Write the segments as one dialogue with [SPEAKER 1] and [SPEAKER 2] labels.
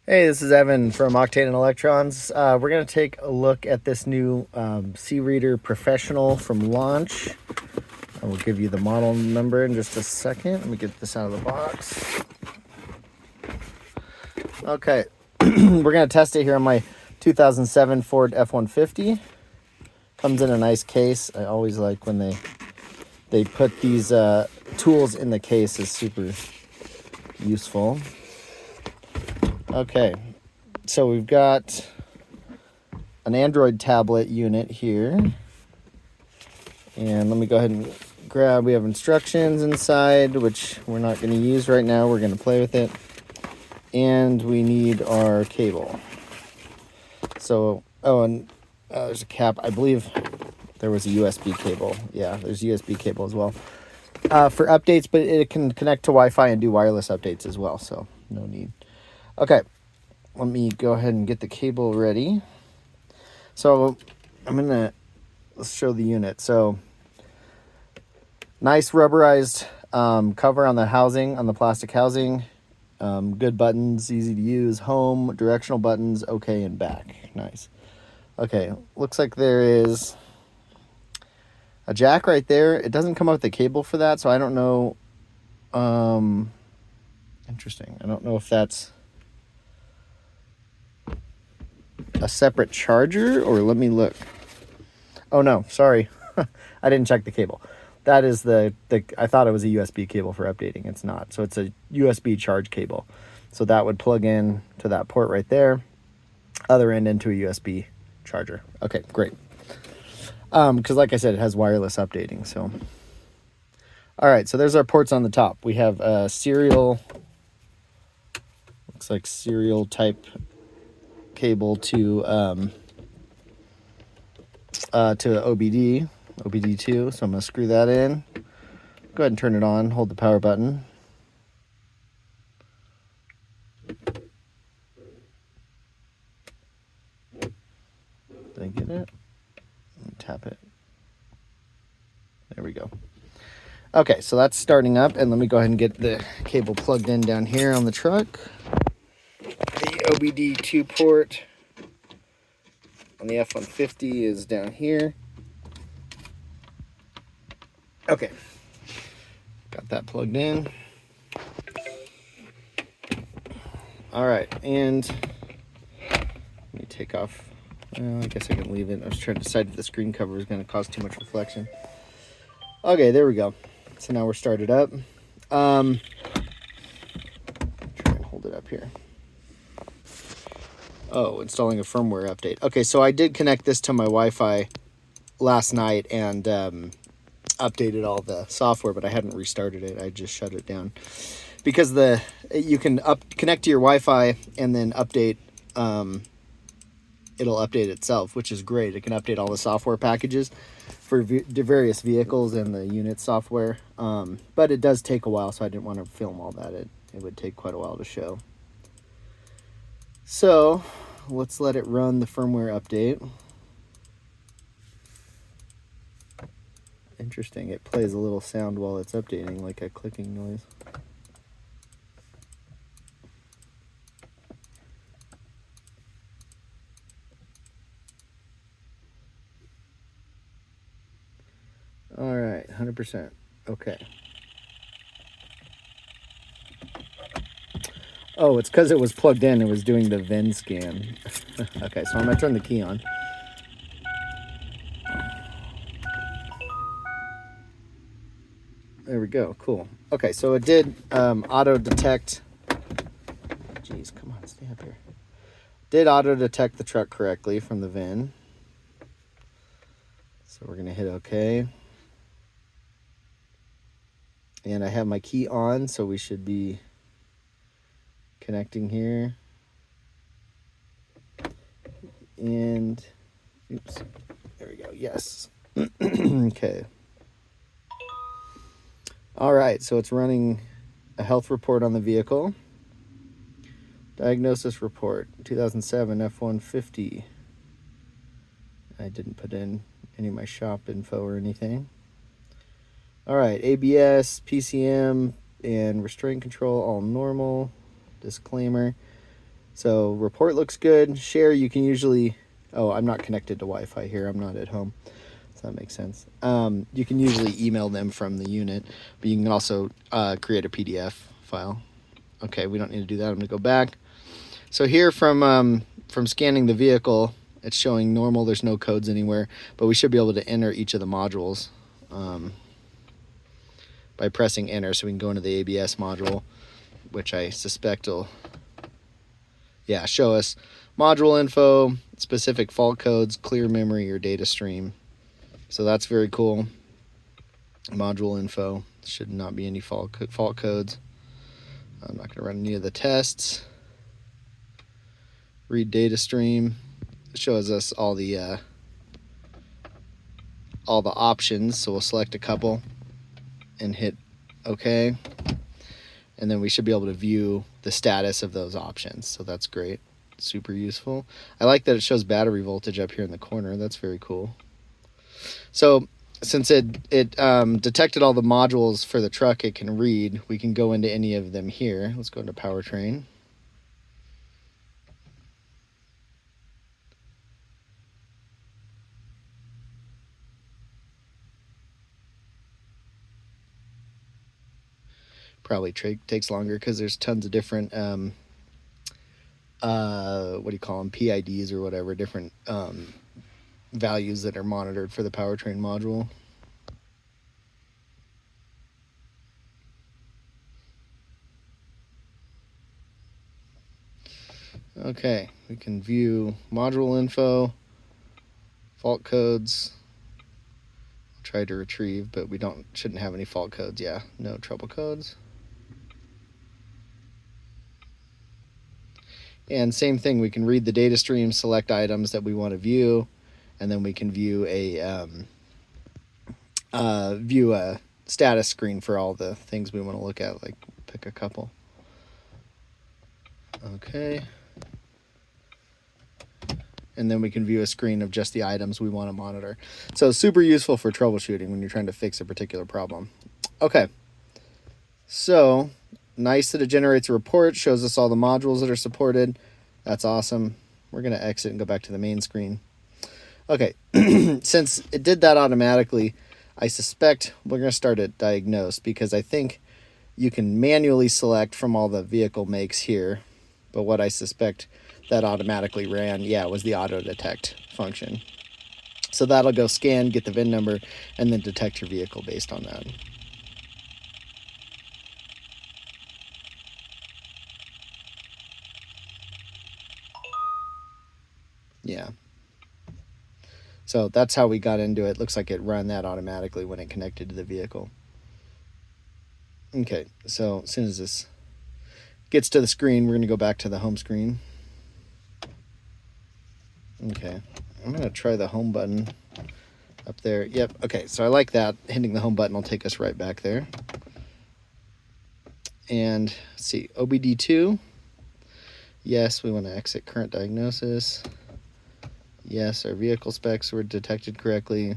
[SPEAKER 1] Hey, this is Evan from Octane and Electrons. We're going to take a look at this new C-Reader Professional from Launch. I will give you the model number in just a second. Let me get this out of the box. Okay, we're going to test it here on my 2007 Ford F-150. Comes in a nice case. I always like when they put these tools in the case. Is super useful. Okay, so we've got an Android tablet unit here. And let me go ahead and grab, we have instructions inside, which we're not going to use right now. We're going to play with it. And we need our cable. So, there's a cap. I believe there was a USB cable. Yeah, there's a USB cable as well. For updates, but it can connect to Wi-Fi and do wireless updates as well, so no need. Okay, let me go ahead and get the cable ready. So let's show the unit. So nice rubberized cover on the housing, on the plastic housing. Good buttons, easy to use. Home, directional buttons, okay, and back. Nice. Okay, looks like there is a jack right there. It doesn't come out with the cable for that, so I don't know. Interesting. I don't know if that's a separate charger, or let me look. Oh no, sorry. I didn't check the cable. That is I thought it was a USB cable for updating. It's not. So it's a USB charge cable. So that would plug in to that port right there. Other end into a USB charger. Okay, great. Because like I said, it has wireless updating. So, all right. So there's our ports on the top. We have a serial. Looks like serial type cable to OBD2. So I'm going to screw that in. Go ahead and turn it on. Hold the power button. Did I get it? Let me tap it. There we go. Okay, so that's starting up, and let me go ahead and get the cable plugged in down here on the truck. The OBD2 port on the F-150 is down here. Okay, got that plugged in. All right, and let me take off. Well, I guess I can leave it. I was trying to decide if the screen cover is going to cause too much reflection. Okay, there we go. So now we're started up. Try and hold it up here. Oh, installing a firmware update. Okay, so I did connect this to my Wi-Fi last night and updated all the software, but I hadn't restarted it. I just shut it down because you can connect to your Wi-Fi and then update. It'll update itself, which is great. It can update all the software packages for various vehicles and the unit software. But it does take a while, so I didn't want to film all that. It would take quite a while to show. So let's let it run the firmware update. Interesting. It plays a little sound while it's updating, like a clicking noise. All right, 100%. Okay. Oh, it's because it was plugged in. It was doing the VIN scan. Okay, so I'm going to turn the key on. There we go. Cool. Okay, so it did auto detect. Jeez, come on, stay up here. Did auto detect the truck correctly from the VIN. So we're going to hit OK. And I have my key on, so we should be connecting here. And, oops, there we go. Yes. Okay. All right, so it's running a health report on the vehicle. Diagnosis report, 2007 F-150. I didn't put in any of my shop info or anything. All right, ABS, PCM, and restraint control, all normal. Disclaimer. So report looks good. Share, you can usually, oh, I'm not connected to Wi-Fi here. I'm not at home. So that makes sense. You can usually email them from the unit, but you can also create a PDF file. Okay, we don't need to do that. I'm going to go back. So here from scanning the vehicle, it's showing normal. There's no codes anywhere, but we should be able to enter each of the modules by pressing enter. So we can go into the ABS module, which I suspect will, yeah, show us module info, specific fault codes, clear memory, or data stream. So that's very cool. Module info, should not be any fault codes. I'm not going to run any of the tests. Read data stream. It shows us all the options. So we'll select a couple and hit OK. And then we should be able to view the status of those options. So that's great. Super useful. I like that it shows battery voltage up here in the corner. That's very cool. So since it detected all the modules for the truck it can read, we can go into any of them here. Let's go into powertrain. Probably takes longer because there's tons of different what do you call them, PIDs or whatever, different values that are monitored for the powertrain module. Okay, we can view module info, fault codes. I'll try to retrieve, but we shouldn't have any fault codes. Yeah, no trouble codes. And same thing, we can read the data stream, select items that we want to view, and then we can view a status screen for all the things we want to look at, like pick a couple. Okay. And then we can view a screen of just the items we want to monitor. So super useful for troubleshooting when you're trying to fix a particular problem. Okay. So nice that it generates a report, shows us all the modules that are supported. That's awesome. We're going to exit and go back to the main screen. Okay, since it did that automatically, I suspect we're going to start at diagnose, because I think you can manually select from all the vehicle makes here. But what I suspect that automatically ran, yeah, was the auto detect function. So that'll go scan, get the VIN number, and then detect your vehicle based on that. Yeah. So that's how we got into it. Looks like it ran that automatically when it connected to the vehicle. Okay, so as soon as this gets to the screen, we're going to go back to the home screen. Okay, I'm going to try the home button up there. Yep, okay, so I like that. Hitting the home button will take us right back there. And let's see, OBD2. Yes, we want to exit current diagnosis. Yes, our vehicle specs were detected correctly.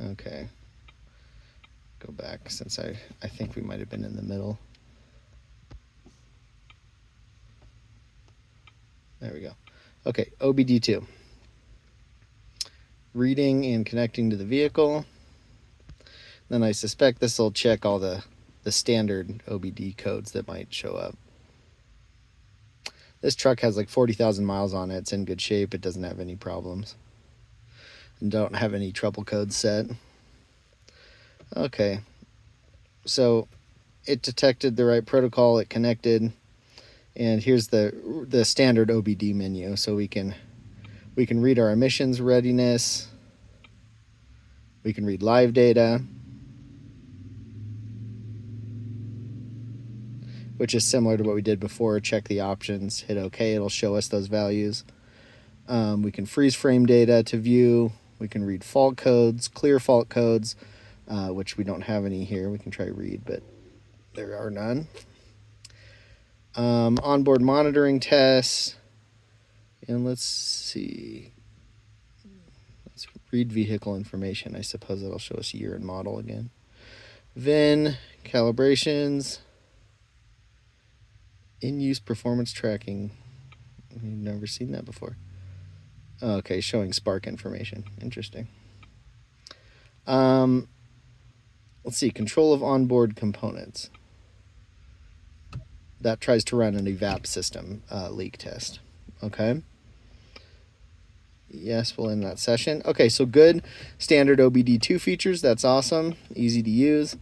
[SPEAKER 1] Okay. Go back, since I think we might have been in the middle. There we go. Okay, OBD2. Reading and connecting to the vehicle. Then I suspect this will check all the standard OBD codes that might show up. This truck has like 40,000 miles on it. It's in good shape. It doesn't have any problems. And don't have any trouble codes set. Okay. So it detected the right protocol. It connected. And here's the standard OBD menu. So we can read our emissions readiness. We can read live data, which is similar to what we did before. Check the options, hit OK, it'll show us those values. We can freeze frame data to view. We can read fault codes, clear fault codes, which we don't have any here. We can try read, but there are none. Onboard monitoring tests. And let's see. Let's read vehicle information. I suppose that'll show us year and model again. VIN, calibrations. In-use performance tracking. You've never seen that before. Okay, showing spark information. Interesting. Let's see, control of onboard components. That tries to run an evap system leak test. Okay. Yes, we'll end that session. Okay, so good standard OBD2 features. That's awesome. Easy to use.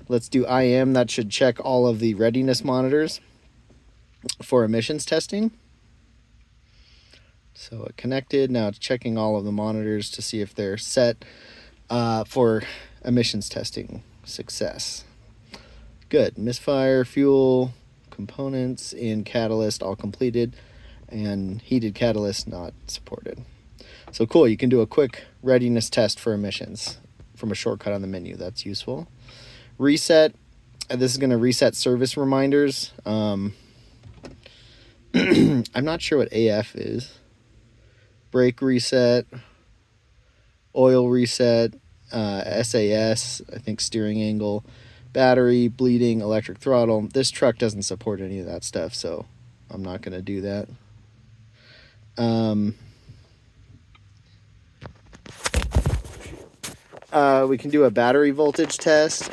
[SPEAKER 1] Let's do IM. That should check all of the readiness monitors for emissions testing. So it connected. Now it's checking all of the monitors to see if they're set for emissions testing success. Good. Misfire, fuel, components, and catalyst all completed, and heated catalyst not supported. So cool, you can do a quick readiness test for emissions from a shortcut on the menu. That's useful. Reset. This is going to reset service reminders. I'm not sure what AF is. Brake reset, oil reset, SAS, I think steering angle, battery, bleeding, electric throttle. This truck doesn't support any of that stuff, so I'm not going to do that. We can do a battery voltage test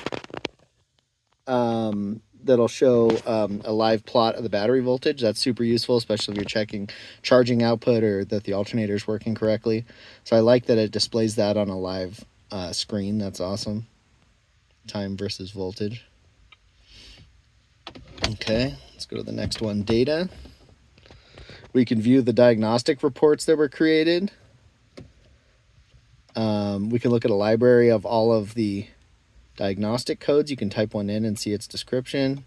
[SPEAKER 1] that'll show a live plot of the battery voltage. That's super useful, especially if you're checking charging output or that the alternator is working correctly. So I like that it displays that on a live screen. That's awesome. Time versus voltage. Okay, let's go to the next one, data. We can view the diagnostic reports that were created. We can look at a library of all of the diagnostic codes. You can type one in and see its description.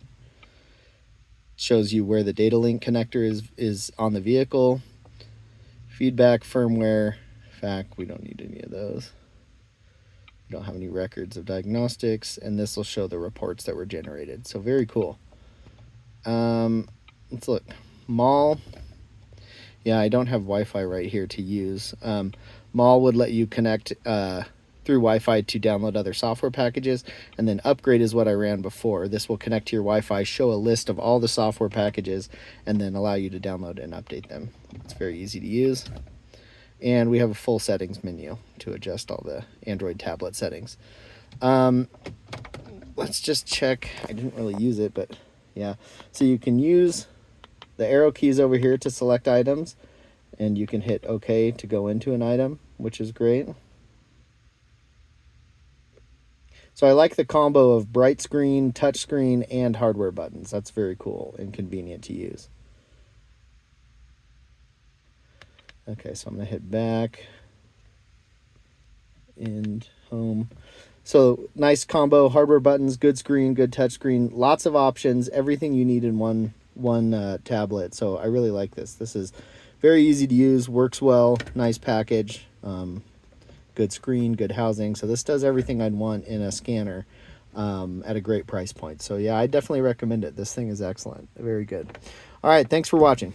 [SPEAKER 1] Shows you where the data link connector is on the vehicle. Feedback, firmware, FAQ, we don't need any of those. We don't have any records of diagnostics, and this will show the reports that were generated. So very cool. Let's look. Mall. Yeah, I don't have Wi-Fi right here to use. Mall would let you connect through Wi-Fi to download other software packages, and then upgrade is what I ran before. This will connect to your Wi-Fi, show a list of all the software packages, and then allow you to download and update them. It's very easy to use. And we have a full settings menu to adjust all the Android tablet settings. Let's just check. I didn't really use it, but yeah. So you can use the arrow keys over here to select items, and you can hit OK to go into an item, which is great. So I like the combo of bright screen, touch screen, and hardware buttons. That's very cool and convenient to use. Okay, so I'm going to hit back and home. So nice combo, hardware buttons, good screen, good touch screen, lots of options, everything you need in one tablet. So I really like this. This is very easy to use, works well, nice package, good screen, good housing. So this does everything I'd want in a scanner at a great price point. So yeah, I definitely recommend it. This thing is excellent. Very good. All right, thanks for watching.